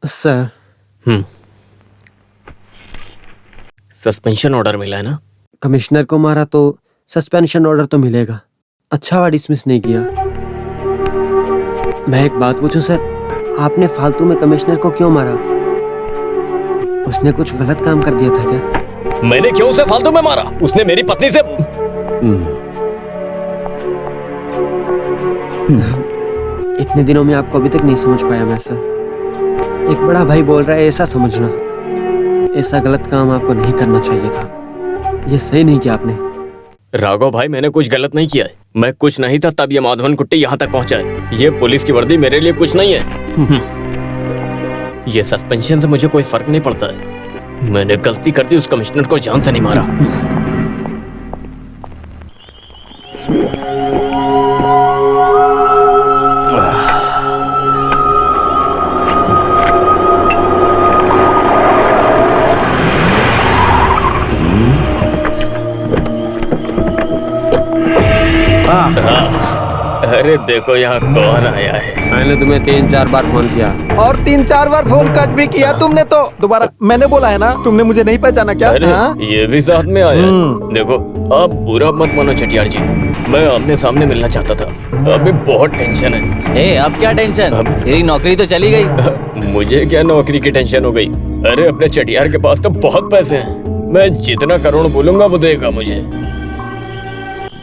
Sir suspension order मिला है ना? कमिश्नर को मारा तो सस्पेंशन ऑर्डर तो मिलेगा। अच्छा हुआ डिसमिस नहीं किया। मैं एक बात पूछूं सर, आपने फालतू में कमिश्नर को क्यों मारा? उसने कुछ गलत काम कर दिया था क्या? मैंने क्यों उसे फालतू में मारा? उसने मेरी पत्नी से इतने दिनों में आपको अभी तक नहीं समझ पाया मैं सर। एक बड़ा भाई बोल रहा है ऐसा समझना। ऐसा गलत काम आपको नहीं करना चाहिए था। ये सही नहीं किया आपने। राघव भाई, मैंने कुछ गलत नहीं किया है। मैं कुछ नहीं था तब ये माधवन कुट्टी यहाँ तक पहुँचा है। ये पुलिस की वर्दी मेरे लिए कुछ नहीं है। ये सस्पेंशन से मुझे कोई फर्क नहीं पड़ता है। मैंने गलती कर दी, उस कमिश्नर को जान से नहीं मारा। अरे देखो यहाँ कौन आया है। मैंने तुम्हें 3-4 बार फोन किया और 3-4 बार फोन कट भी किया तुमने तो दोबारा। मैंने बोला है ना, तुमने मुझे नहीं पहचाना क्या? अरे ये भी साथ में आया। देखो आप बुरा मत मानो चटियार जी, मैं आमने सामने मिलना चाहता था। अभी बहुत टेंशन है। अब क्या टेंशन? तेरी नौकरी तो चली गई। मुझे क्या नौकरी की टेंशन हो गई? अरे अपने चटियार के पास तो बहुत पैसे हैं। मैं जितना करोड़ बोलूंगा वो देगा मुझे।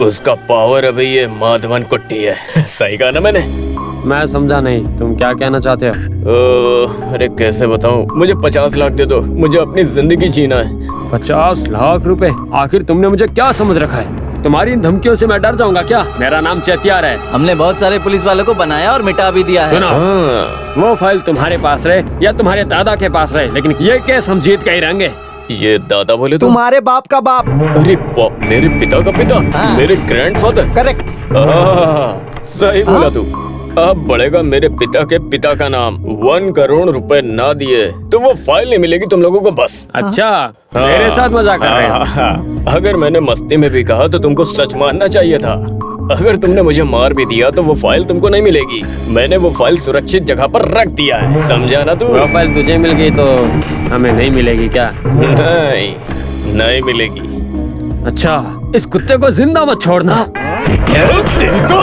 उसका पावर अभी ये माधवन कुट्टी है। सही कहा ना मैंने? मैं समझा नहीं, तुम क्या कहना चाहते हो? अरे कैसे बताऊं, मुझे 50 लाख दे दो, मुझे अपनी जिंदगी जीना है। 50 लाख रुपए? आखिर तुमने मुझे क्या समझ रखा है? तुम्हारी इन धमकियों से मैं डर जाऊंगा क्या? मेरा नाम चेतियार है। हमने बहुत सारे पुलिस वालों को बनाया और मिटा भी दिया है। सुनो, वो फाइल तुम्हारे पास रहे या तुम्हारे दादा के पास रहे, लेकिन ये केस हम जीत के ही रहेंगे। ये दादा बोले तो? तुम्हारे बाप का बाप। अरे मेरे पिता का पिता? मेरे ग्रैंडफादर? करेक्ट। सही बोला तू। अब बढ़ेगा मेरे पिता के पिता का नाम। 1 करोड़ रुपए ना दिए तो वो फाइल नहीं मिलेगी तुम लोगों को बस। अच्छा, मेरे साथ मजाक कर रहे हो? अगर मैंने मस्ती में भी कहा तो तुमको सच मानना चाहिए था। अगर तुमने मुझे मार भी दिया तो वो फाइल तुमको नहीं मिलेगी। मैंने वो फाइल सुरक्षित जगह पर रख दिया है, समझा ना तू? वो फाइल तुझे मिल गई तो हमें नहीं मिलेगी क्या? नहीं मिलेगी। अच्छा, इस कुत्ते को जिंदा मत छोड़ना। तेरी तो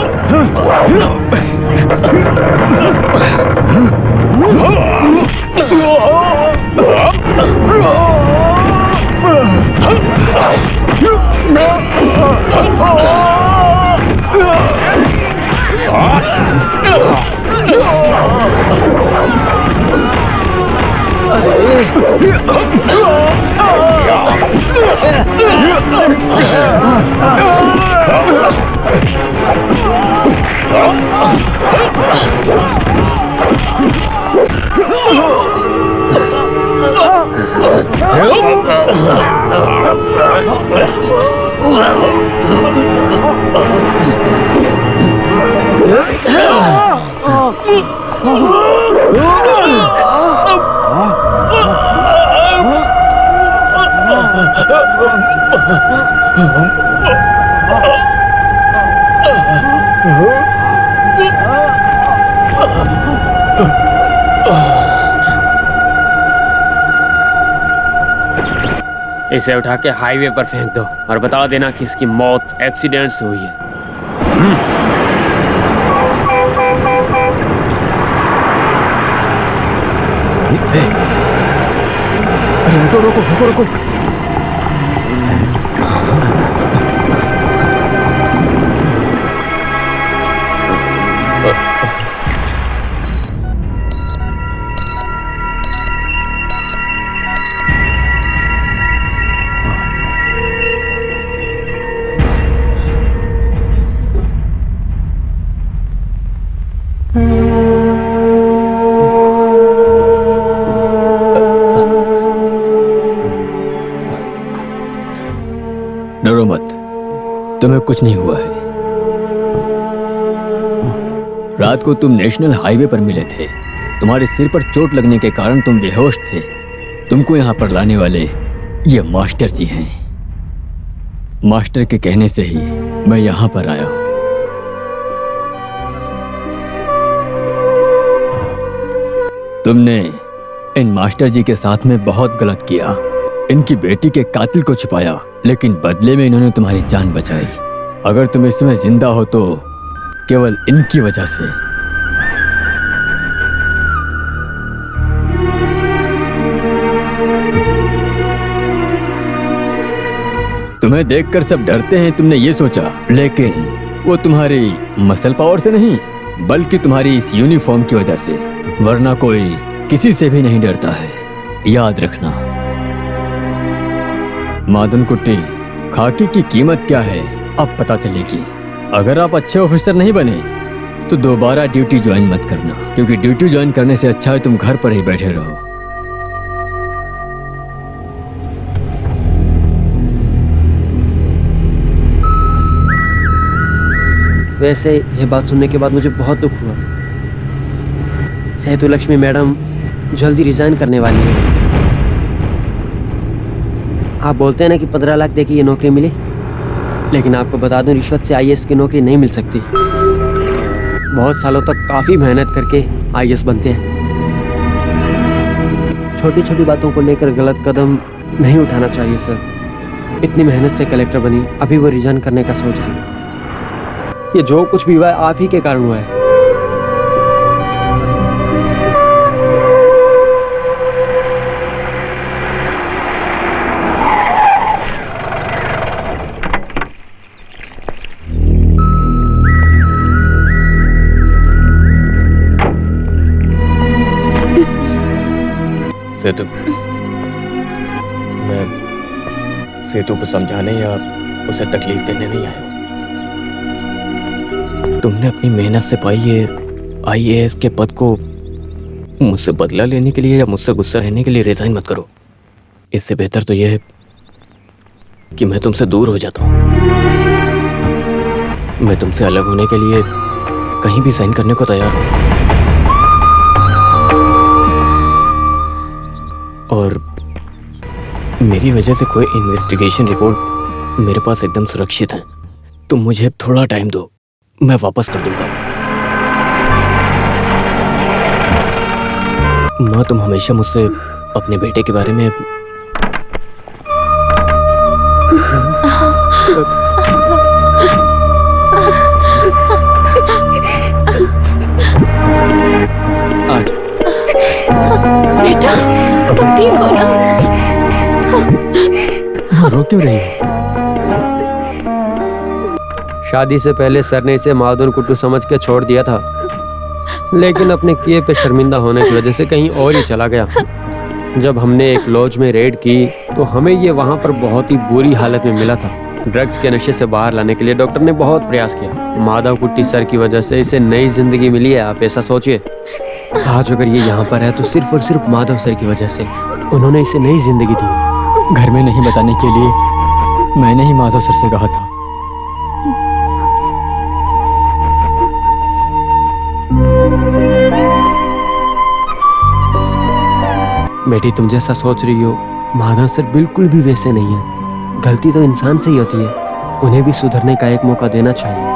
इसे उठा के हाईवे पर फेंक दो और बता देना कि इसकी मौत एक्सीडेंट से हुई है। अरे ऑटो रोको रोको रोको। डरो मत, तुम्हें कुछ नहीं हुआ है। रात को तुम नेशनल हाईवे पर मिले थे। तुम्हारे सिर पर चोट लगने के कारण तुम बेहोश थे। तुमको यहाँ पर लाने वाले ये मास्टर जी हैं। मास्टर के कहने से ही मैं यहाँ पर आया हूँ। तुमने इन मास्टर जी के साथ में बहुत गलत किया। इनकी बेटी के कातिल को छुपाया, लेकिन बदले में इन्होंने तुम्हारी जान बचाई। अगर तुम इस समय जिंदा हो तो केवल इनकी वजह से। तुम्हें देखकर सब डरते हैं, तुमने ये सोचा, लेकिन वो तुम्हारी मसल पावर से नहीं, बल्कि तुम्हारी इस यूनिफॉर्म की वजह से। वरना कोई किसी से भी नहीं डरता है, याद रखना। मादन कुट्टी, खाकी की कीमत क्या है अब पता चलेगी। अगर आप अच्छे ऑफिसर नहीं बने तो दोबारा ड्यूटी ज्वाइन मत करना, क्योंकि ड्यूटी ज्वाइन करने से अच्छा है तुम घर पर ही बैठे रहो। वैसे ये बात सुनने के बाद मुझे बहुत दुख हुआ। सेतुलक्ष्मी मैडम जल्दी रिजाइन करने वाली है। आप बोलते हैं ना कि 15 लाख देके ये नौकरी मिली, लेकिन आपको बता दूं रिश्वत से आईएएस की नौकरी नहीं मिल सकती। बहुत सालों तक काफ़ी मेहनत करके आईएएस बनते हैं। छोटी छोटी बातों को लेकर गलत कदम नहीं उठाना चाहिए सर। इतनी मेहनत से कलेक्टर बनी, अभी वो रिजाइन करने का सोच रही है। ये जो कुछ भी हुआ है आप ही के कारण हुआ है। सेतु, मैं सेतु को समझाने या उसे तकलीफ देने नहीं आया हूँ। तुमने अपनी मेहनत से पाई ये आईएएस के पद को मुझसे बदला लेने के लिए या मुझसे गुस्सा रहने के लिए रिजाइन मत करो। इससे बेहतर तो यह है कि मैं तुमसे दूर हो जाता हूँ। मैं तुमसे अलग होने के लिए कहीं भी साइन करने को तैयार हूँ। और मेरी वजह से कोई इन्वेस्टिगेशन रिपोर्ट मेरे पास एकदम सुरक्षित है। तुम मुझे थोड़ा टाइम दो, मैं वापस कर दूंगा। माँ, तुम हमेशा मुझसे अपने बेटे के बारे में आज बेटा तुम ठीक हो ना? रो क्यों रही हो? शादी से पहले सर ने इसे मादन कुट्टू समझ के छोड़ दिया था, लेकिन अपने किए पे शर्मिंदा होने की वजह से कहीं और ही चला गया। जब हमने एक लॉज में रेड की तो हमें ये वहाँ पर बहुत ही बुरी हालत में मिला था। ड्रग्स के नशे से बाहर लाने के लिए डॉक्टर ने बहुत प्रयास किया। माधव कुट्टी सर की वजह से इसे नई जिंदगी मिली है, आप ऐसा सोचिए। आज अगर ये यहाँ पर है तो सिर्फ और सिर्फ माधव सर की वजह से। उन्होंने इसे नई जिंदगी दी। घर में नहीं बताने के लिए मैंने ही माधव सर से कहा था। बेटी, तुम जैसा सोच रही हो माधव सर बिल्कुल भी वैसे नहीं है। गलती तो इंसान से ही होती है, उन्हें भी सुधरने का एक मौका देना चाहिए।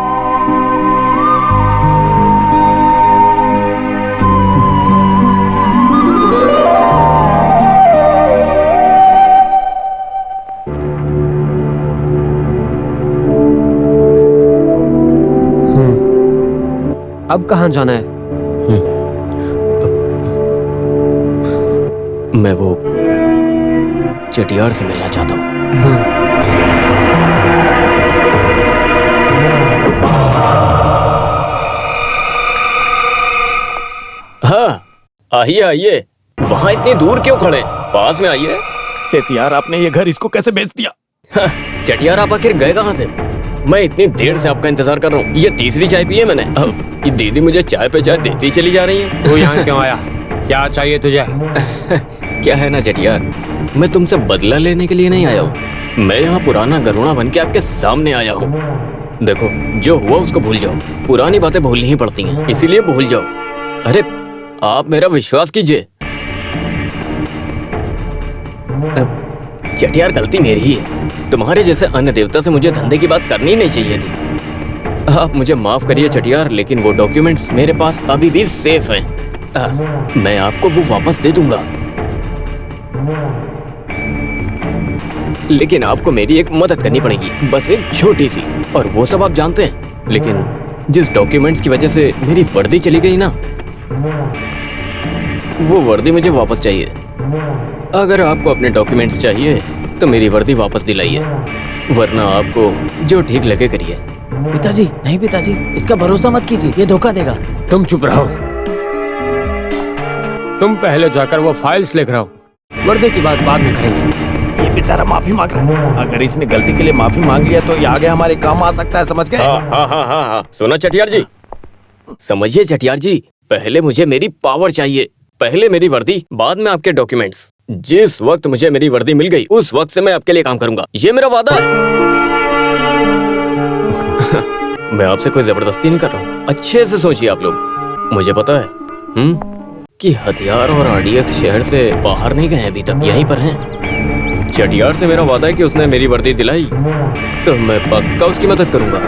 अब कहाँ जाना है? मैं वो चटियार से मिलना चाहता हूँ। हाँ, आइए आइए। वहाँ इतनी दूर क्यों खड़े? पास में आइए। चेतियार, आपने ये घर इसको कैसे बेच दिया? हाँ, चटियार, आप आखिर गए कहाँ थे? मैं इतनी देर से आपका इंतजार कर रहा हूँ। ये तीसरी चाय पी है मैंने। अब ये दीदी मुझे चाय पे चाय देती चली जा रही है। तू यहाँ क्यों आया? क्या चाहिए तुझे? क्या है ना चटियार, मैं तुमसे बदला लेने के लिए नहीं आया हूँ। मैं यहाँ पुराना गरुड़ा बन के आपके सामने आया हूँ। देखो, जो हुआ उसको भूल जाओ। पुरानी बातें भूलनी ही पड़ती हैं, इसीलिए भूल जाओ। अरे आप मेरा विश्वास कीजिए। चटियार, गलती मेरी ही है। तुम्हारे जैसे अन्य देवता से मुझे धंधे की बात करनी नहीं चाहिए थी। आप मुझे माफ करिए चटियार, लेकिन वो डॉक्यूमेंट्स मेरे पास अभी भी सेफ हैं। मैं आपको वो वापस दे दूंगा, लेकिन आपको मेरी एक मदद करनी पड़ेगी, बस एक छोटी सी। और वो सब आप जानते हैं, लेकिन जिस डॉक्यूमेंट्स की वजह से मेरी वर्दी चली गई ना, वो वर्दी मुझे वापस चाहिए। अगर आपको अपने डॉक्यूमेंट्स चाहिए तो मेरी वर्दी वापस दिलाइए, वरना आपको जो ठीक लगे करिए। पिताजी, नहीं पिताजी, इसका भरोसा मत कीजिए, ये धोखा देगा। तुम चुप रहो। तुम पहले जाकर वो फाइल्स लेकर आओ, वर्दी की बात बाद में करेंगे। ये बेचारा माफी मांग रहा है। अगर इसने गलती के लिए माफी मांग लिया तो ये आगे हमारे काम आ सकता है, समझ गए? हाँ। सुनो चटियार जी, समझिए चटियार जी, पहले मुझे मेरी पावर चाहिए। पहले मेरी वर्दी, बाद में आपके डॉक्यूमेंट्स। जिस वक्त मुझे मेरी वर्दी मिल गई, उस वक्त से मैं आपके लिए काम करूंगा, ये मेरा वादा है। मैं आपसे कोई जबरदस्ती नहीं कर रहा हूँ। अच्छे से सोचिए आप लोग। मुझे पता है कि हथियार और आरडीएक्स शहर से बाहर नहीं गए अभी तक, यहीं पर हैं। चटियार से मेरा वादा है कि उसने मेरी वर्दी दिलाई तो मैं पक्का उसकी मदद करूंगा।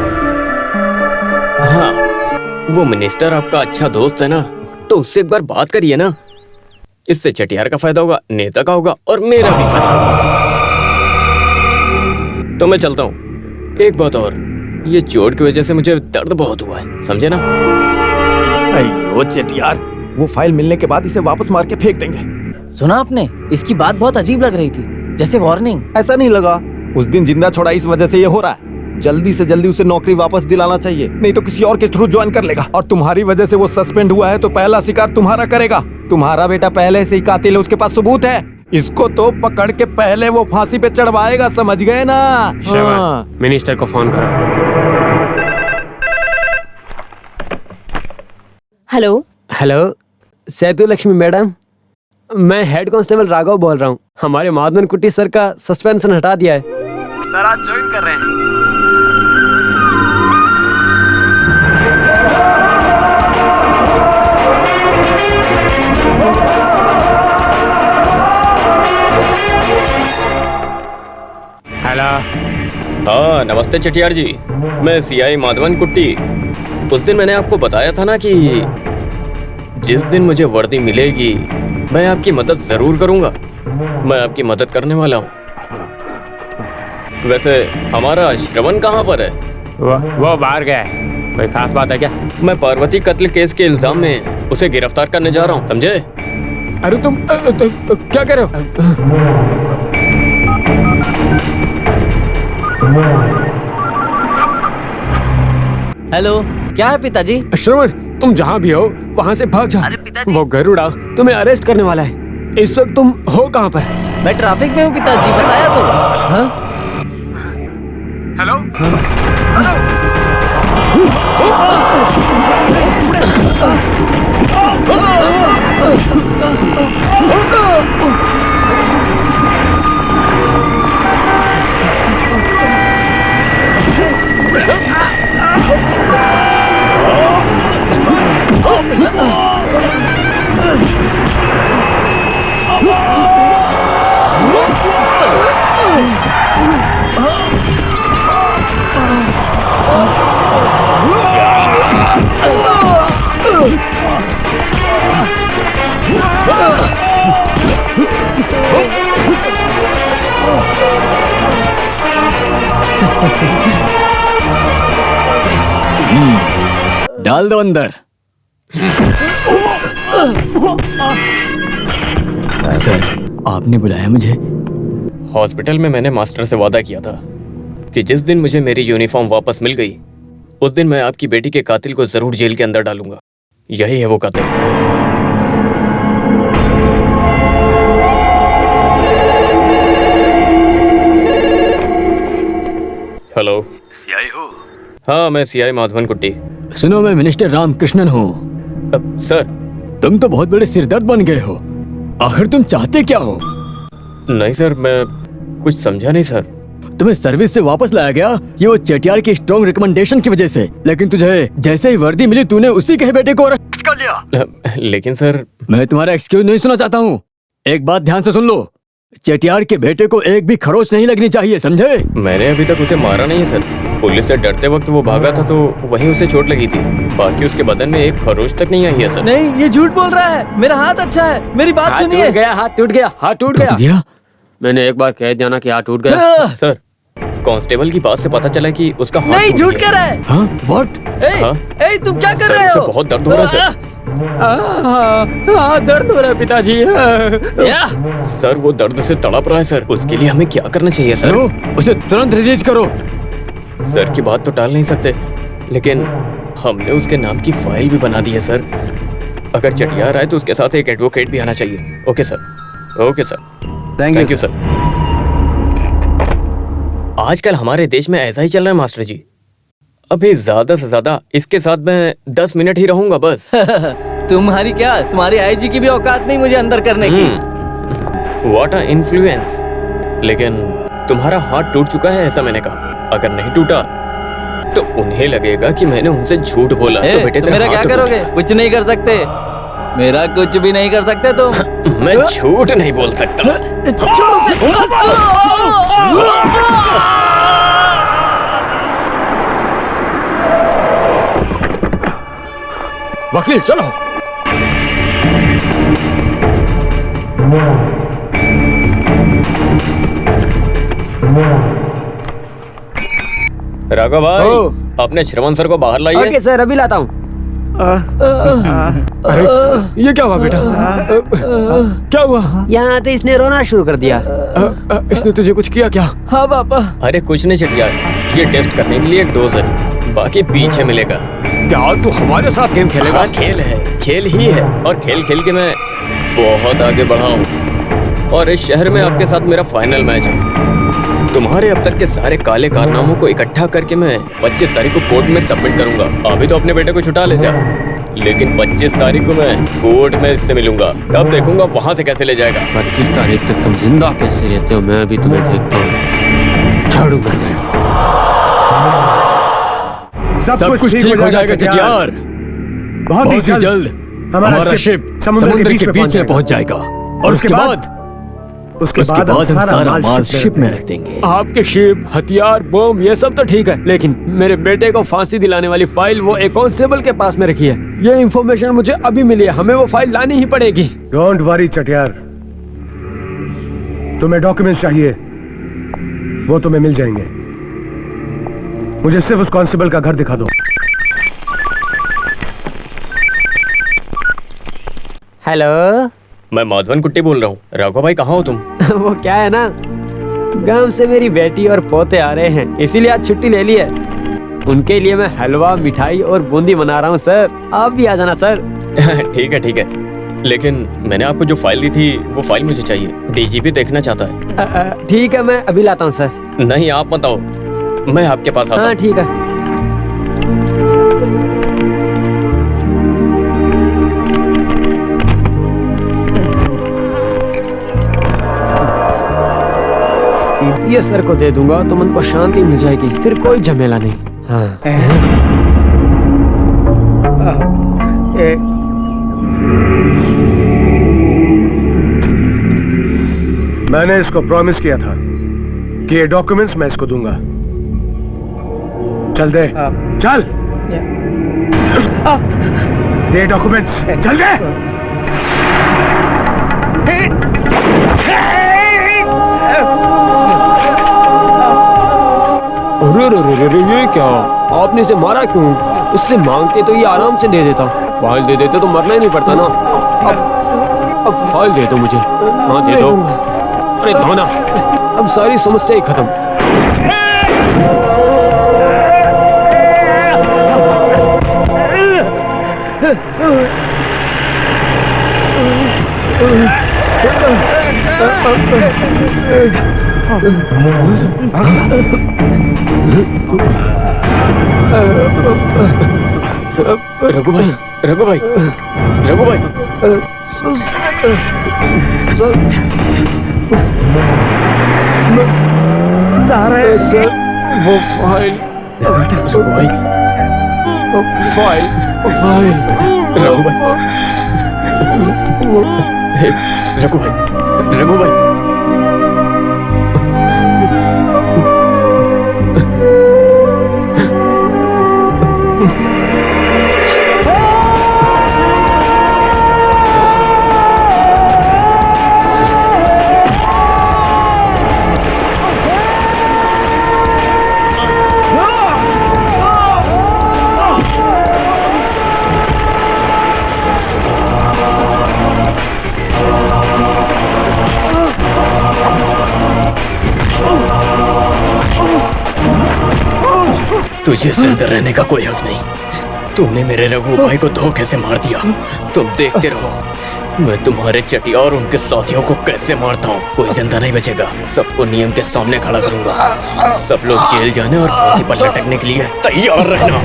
हाँ, वो मिनिस्टर आपका अच्छा दोस्त है ना, तो उससे एक बार बात करिए ना। इससे चटियार का फायदा होगा, नेता का होगा और मेरा भी फायदा होगा। तो मैं चलता हूँ। एक बात और, ये चोट की वजह से मुझे दर्द बहुत हुआ है, समझे ना? अयो चटियार, वो फाइल मिलने के बाद इसे वापस मार के फेंक देंगे। सुना आपने? इसकी बात बहुत अजीब लग रही थी, जैसे वार्निंग। ऐसा नहीं लगा। उस दिन जिंदा छोड़ा, इस वजह से ये हो रहा है। जल्दी से जल्दी उसे नौकरी वापस दिलाना चाहिए, नहीं तो किसी और के थ्रू ज्वाइन कर लेगा। और तुम्हारी वजह से वो सस्पेंड हुआ है तो पहला शिकार तुम्हारा करेगा। तुम्हारा बेटा पहले से ही कातिल है, उसके पास सबूत है। इसको तो पकड़ के पहले वो फांसी पे चढ़वाएगा, समझ गए ना? हाँ। मिनिस्टर को फोन करो। हेलो हेलो, सेतु लक्ष्मी मैडम, मैं हेड कांस्टेबल राघव बोल रहा हूँ। हमारे माधवन कुट्टी सर का सस्पेंशन हटा दिया है। सर आज ज्वाइन कर रहे हैं। हेलो। हाँ, नमस्ते चटियार जी, मैं सीआई माधवन कुट्टी। उस दिन मैंने आपको बताया था ना कि जिस दिन मुझे वर्दी मिलेगी मैं आपकी मदद जरूर करूंगा। मैं आपकी मदद करने वाला हूँ। वैसे हमारा श्रवण कहाँ पर है? वो बाहर गया है। कोई खास बात है क्या? मैं पार्वती कत्ल केस के इल्जाम में उसे गिरफ्तार करने जा रहा हूँ, समझे? अरे तुम क्या कर रहे हो? हेलो, क्या है पिताजी? श्रवण, तुम जहाँ भी हो वहाँ से भाग जा। अरे पिताजी। वो गरुड़ा तुम्हें अरेस्ट करने वाला है। इस वक्त तुम हो कहाँ पर? मैं ट्रैफिक में हूँ पिताजी, बताया तो। हाँ? हेलो। डाल दो अंदर। सर, आपने बुलाया मुझे? हॉस्पिटल में मैंने मास्टर से वादा किया था कि जिस दिन मुझे मेरी यूनिफॉर्म वापस मिल गई उस दिन मैं आपकी बेटी के कातिल को जरूर जेल के अंदर डालूंगा। यही है वो कातिल। हेलो, सीआई हो? हाँ, मैं सीआई माधवन कुट्टी। सुनो, मैं मिनिस्टर रामकृष्णन हूँ। सर। तुम तो बहुत बड़े सिरदर्द बन गए हो। आखिर तुम चाहते क्या हो? नहीं सर, मैं कुछ समझा नहीं सर। तुम्हें सर्विस से वापस लाया गया ये वो चेटियार की स्ट्रॉन्ग रिकमेंडेशन की वजह से, लेकिन तुझे जैसे ही वर्दी मिली तूने उसी के ही बेटे को अरेस्ट कर लिया। लेकिन सर, मैं तुम्हारा एक्सक्यूज नहीं सुना चाहता हूँ, एक बात ध्यान से सुन लो, चेटियार के बेटे को एक भी खरोच नहीं लगनी चाहिए, समझे? मैंने अभी तक उसे मारा नहीं है सर। पुलिस से डरते वक्त वो भागा था तो वहीं उसे चोट लगी थी, बाकी उसके बदन में एक खरोच तक नहीं आई है सर। नहीं, ये झूठ बोल रहा है। मेरा हाथ अच्छा है, मेरी बात सुनिए। हाथ टूट गया, हाथ टूट गया। भैया मैंने एक बार कह दिया ना कि हाथ टूट गया। सर, कांस्टेबल की बात से पता चला कि उसका हाथ नहीं, टूट झूठ गया। कह रहा है। हाँ व्हाट? हाँ? ए, तुम क्या कर सर, रहे उसे हो? बहुत दर्द हो रहा है सर। दर्द हो रहा है पिताजी। या, सर वो दर्द से तड़प रहा है सर, उसके लिए हमें क्या करना चाहिए सर? लो, उसे तुरंत रिलीज करो। सर की बात तो टाल नहीं सकते, लेकिन हमने उसके नाम की फाइल भी बना दी है सर। अगर चटियार आए तो उसके साथ एक एडवोकेट भी आना चाहिए। Okay sir, okay sir, thank you sir. आजकल हमारे देश में ऐसा ही चल रहा है मास्टर जी। अभी ज्यादा से ज्यादा इसके साथ मैं 10 मिनट ही रहूंगा बस। तुम्हारी क्या, तुम्हारी आईजी की भी औकात नहीं मुझे अंदर करने की। What a influence. लेकिन तुम्हारा हाथ टूट चुका है ऐसा मैंने कहा, अगर नहीं टूटा तो उन्हें लगेगा कि मैंने उनसे झूठ बोला। ए, तो बेटे तुम तेरा मेरा हाथ क्या तो करोगे? टूटेगा। कुछ नहीं कर सकते, मेरा कुछ भी नहीं कर सकते तुम। मैं झूठ नहीं बोल सकता। छोड़ो उसे। वकील चलो। राघव भाई, ओ। अपने श्रवण सर को बाहर लाइए। ओके सर, अभी लाता हूँ। अरे ये क्या हुआ बेटा? क्या हुआ? यहाँ तो इसने रोना शुरू कर दिया। इसने तुझे कुछ किया क्या? हाँ पापा। अरे कुछ नहीं चटियार, ये टेस्ट करने के लिए एक डोज है, बाकी पीछे मिलेगा। क्या तू हमारे साथ गेम खेलेगा? हाँ, खेल है, खेल ही है, और खेल खेल के मैं बहुत आगे बढ़ा हूँ। और इस शहर में आपके साथ मेरा फाइनल मैच है। तुम्हारे अब तक के सारे काले कारनामों को इकट्ठा करके मैं 25 तारीख को कोर्ट में सबमिट करूंगा। अभी तो अपने बेटे को छुटा ले जा, लेकिन 25 तारीख को मैं कोर्ट में इससे मिलूंगा, तब देखूंगा वहां से कैसे ले जाएगा। 25 तारीख तक तुम जिंदा कैसे रहते हो, मैं अभी तुम्हें देखता हूँ। छोड़ूंगा नहीं। सब कुछ ठीक हो जाएगा चटियार। बहुत ही जल्द हमारा शिप समुद्र के बीच में पहुंच जाएगा, और उसके बाद हम सारा माल शिप में रख देंगे। आपके शिप, हथियार, बम ये सब तो ठीक है, लेकिन मेरे बेटे को फांसी दिलाने वाली फाइल वो एक कांस्टेबल के पास में रखी है। ये इंफॉर्मेशन मुझे अभी मिली है, हमें वो फाइल लानी ही पड़ेगी। डोंट वरी चटियार, तुम्हें डॉक्यूमेंट्स चाहिए, वो तुम्हें मिल जाएंगे। मुझे सिर्फ उस कांस्टेबल का घर दिखा दो। हेलो। मैं माधवन कुट्टी बोल रहा हूँ। राघव भाई कहाँ हो तुम? वो क्या है ना, गांव से मेरी बेटी और पोते आ रहे हैं, इसीलिए आज छुट्टी ले ली है। उनके लिए मैं हलवा, मिठाई और बूंदी बना रहा हूँ सर, आप भी आ जाना सर। ठीक है ठीक है, लेकिन मैंने आपको जो फाइल दी थी वो फाइल मुझे चाहिए, डीजीपी देखना चाहता है। ठीक है, मैं अभी लाता हूँ सर। नहीं आप मत आओ, मैं आपके पास आता हाँ हूँ। ठीक है। ये सर को दे दूंगा तो मन को शांति मिल जाएगी, फिर कोई झमेला नहीं। हाँ। मैंने इसको प्रॉमिस किया था कि ये डॉक्यूमेंट्स मैं इसको दूंगा। चल दे, चल दे डॉक्यूमेंट्स, चल दे। अरे रे रे रे रे, ये क्या? आपने इसे मारा क्यों? इससे मांगते तो ये आराम से दे देता। फाइल दे देते तो मरना ही नहीं पड़ता ना। अब फाइल दे दो मुझे। हाँ दे दो। अरे दो ना, अब सारी समस्या ही खत्म। रघु भाई, रघु भाई, रघु भाई, सर, आ रहे हैं। सर वो फाइल रघु भाई, फाइल फाइल रघु भाई, हे, रघु भाई, रघु भाई, तुझे जिंदा रहने का कोई हक नहीं। तूने मेरे रघु भाई को धोखे से मार दिया। तुम देखते रहो मैं तुम्हारे चटिया और उनके साथियों को कैसे मारता हूँ। कोई जिंदा नहीं बचेगा। सबको नियम के सामने खड़ा करूंगा। सब लोग जेल जाने और फांसी पर लटकने के लिए तैयार रहना।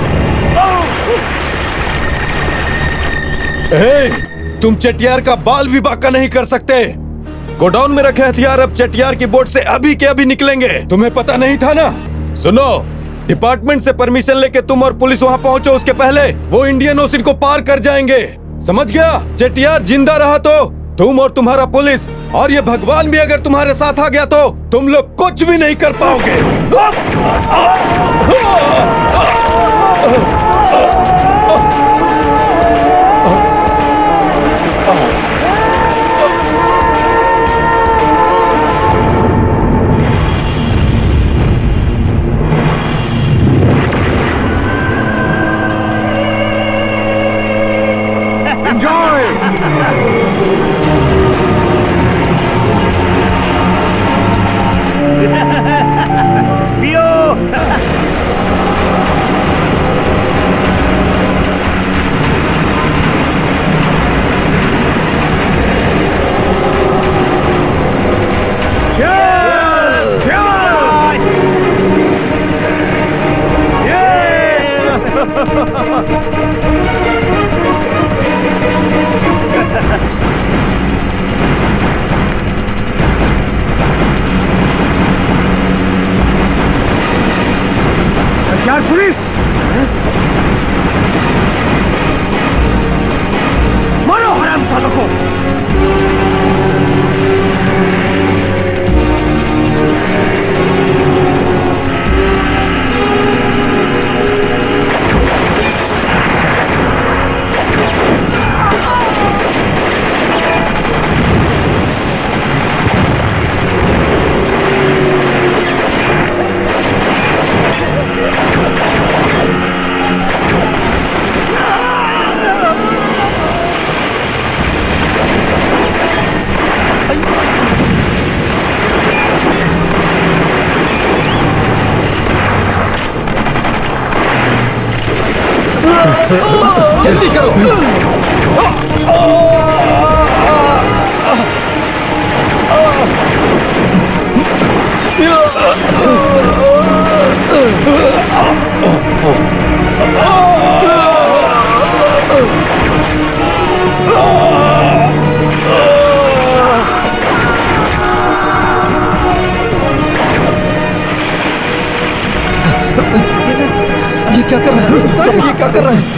तुम चटियार का बाल भी बाका नहीं कर सकते। गोडाउन में रखे हथियार अब चटियार की बोट से अभी के अभी निकलेंगे। तुम्हें पता नहीं था ना? सुनो, डिपार्टमेंट से परमिशन लेके तुम और पुलिस वहाँ पहुँचो, उसके पहले वो इंडियन ओशन को पार कर जाएंगे। समझ गया? चटियार जिंदा रहा तो तुम और तुम्हारा पुलिस और ये भगवान भी अगर तुम्हारे साथ आ गया तो तुम लोग कुछ भी नहीं कर पाओगे। जल्दी करो। ये क्या कर रहा है? ये क्या कर रहा है?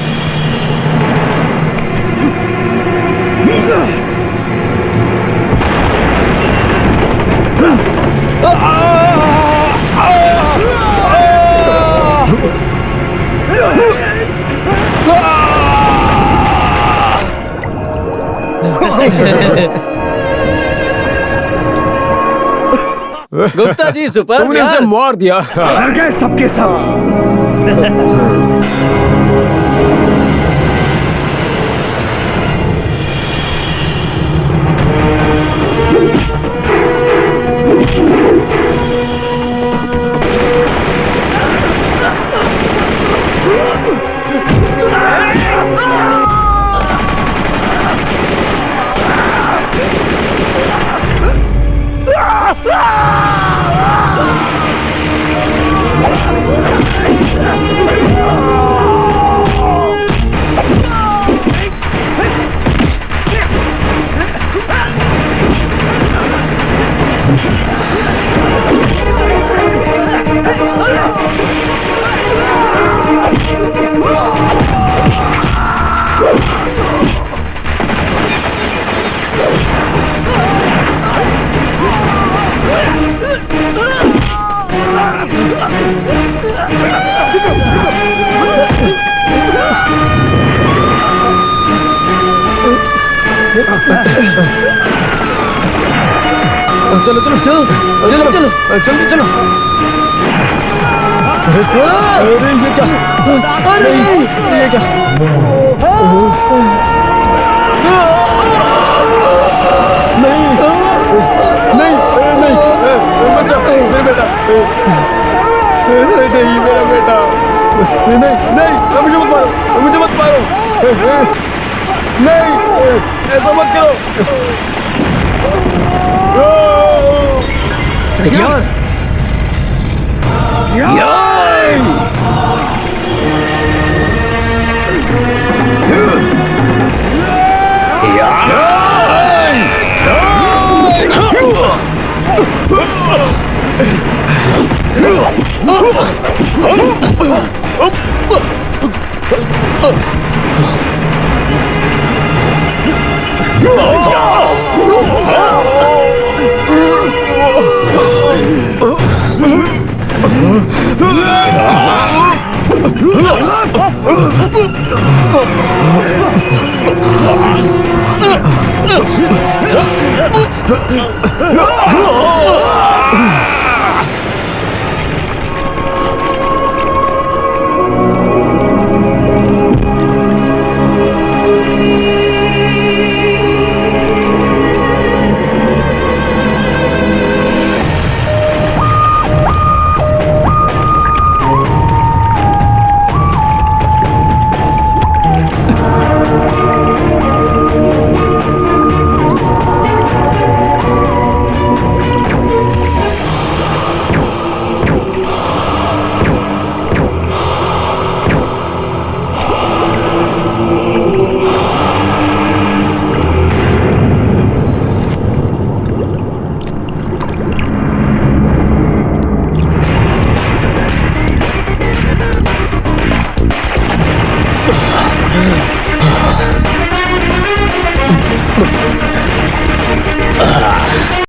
गुप्ता जी सुपर तुमने उसे मार दिया। डर गए सबके सब। चलो चलो चलो चलो जल्दी चलो। अरे ये क्या? अरे ये क्या? नहीं नहीं नहीं बचा मेरा बेटा। नहीं मेरा बेटा। नहीं नहीं मुझे मत मारो, मुझे मत मारो। नहीं ऐसा मत करो। कटियार